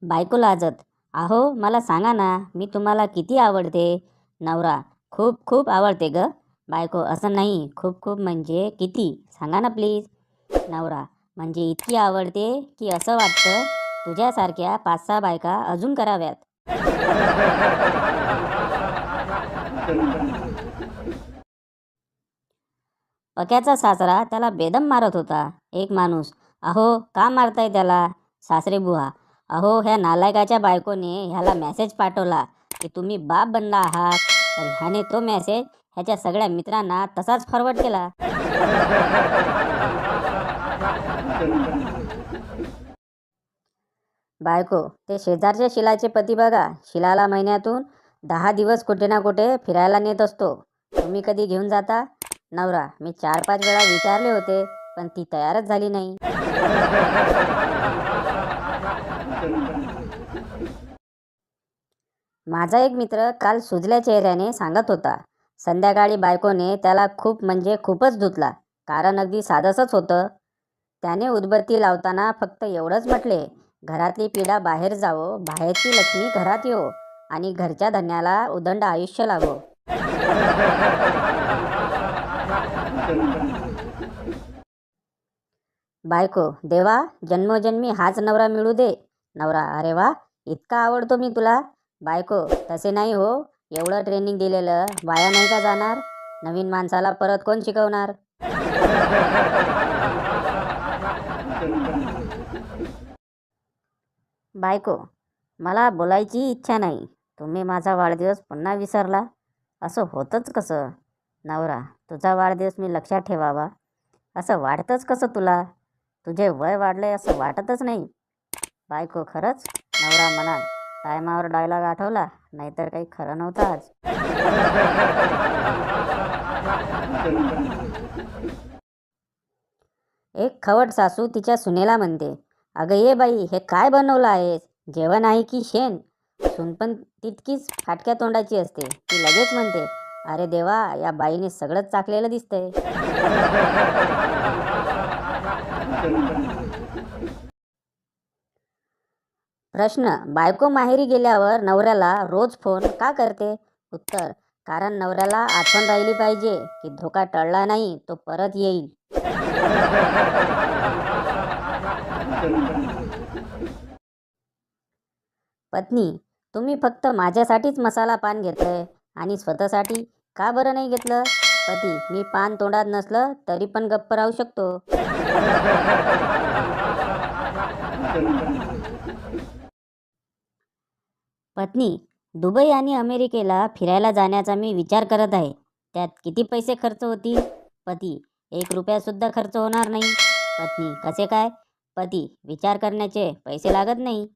बायको लाजत. अहो मला सांगा ना, मी तुम्हाला किती आवडते. नवरा: खूप खूप आवडते ग. बायको: असं नाही, खूप खूप म्हणजे किती, सांगा ना प्लीज. नवरा: म्हणजे इतकी आवडते की असं वाटतं तुझ्यासारख्या 5-6 बायका अजून कराव्यात. पक्याचा सासरा त्याला बेदम मारत होता. एक माणूस: अहो का मारताय त्याला. सासरे बुवा: अहो ह्या नालायकाच्या बायकोने ह्याला मेसेज पाठवला की तुम्ही बाप बनला आहात, तर ह्याने तो मेसेज ह्याच्या सगळ्या मित्रांना तसाच फॉरवर्ड केला. बायको: ते शेजारच्या शिलाचे पती बघा, शिलाला महिन्यातून 10 दिवस कुठे ना कुठे फिरायला नेत असतो. तुम्ही कधी घेऊन जाता. नवरा: मी 4-5 वेळा विचारले होते, पण ती तयारच झाली नाही. माझा एक मित्र काल सुजल्या चेहऱ्याने सांगत होता, संध्याकाळी बायकोने त्याला खूप म्हणजे खूपच धुतला. कारण अगदी साधंसंच होतं. त्याने उदबत्ती लावताना फक्त एवढंच म्हटले, घरातली पिढा बाहेर जावो, बाहेरची लक्ष्मी घरात येवो आणि घरच्या धन्याला उदंड आयुष्य लाभो. बायको: देवा, जन्मोजन्मी हाच नवरा मिळू दे. नवरा: अरे वा, इतका आवडतो मी तुला. बायको: तसे नाही हो, एवढं ट्रेनिंग दिलेलं वाया नाही का जाणार. नवीन माणसाला परत कोण शिकवणार. बायको: मला बोलायची इच्छा नाही. तुम्ही माझा वाढदिवस पुन्हा विसरला. असं होतंच कसं. नवरा: तुझा वाढदिवस मी लक्षात ठेवावा असं वाटतंच कसं तुला. तुझे वय वाढलंय असं वाटतच नाही. बायको: खरंच. नवरा म्हणाल: टायमावर डायलॉग आठवला, नाहीतर काही खरं नव्हतं आज. एक खवट सासू तिच्या सुनेला म्हणते, अगं ये बाई, हे काय बनवलं आहेस, जेवण आहे की शेण. सून पण तितकीच फाटक्या तोंडाची असते. ती लगेच म्हणते, अरे देवा, या बाईने सगळंच चाकलेलं दिसतंय. प्रश्न: बायको माहेरी गेल्यावर नवऱ्याला रोज फोन का करते. उत्तर: कारण नवऱ्याला आठवण राहिली पाहिजे की धोका टळला नाही, तो परत येईल. पत्नी: तुम्ही फक्त माझ्यासाठीच मसाला पान घेतलंय आणि स्वतःसाठी का बरं नाही घेतलं. पती: मी पान तोंडात नसलं तरी पण गप्प राहू शकतो. पत्नी: दुबई आणि अमेरिकेला फिरायला जाण्याचा मी विचार करत आहे. त्यात किती पैसे खर्च होतील. पती: 1 रुपया सुद्धा खर्च होणार नाही. पत्नी: कसे काय. पती: विचार करण्याचे पैसे लागत नाही.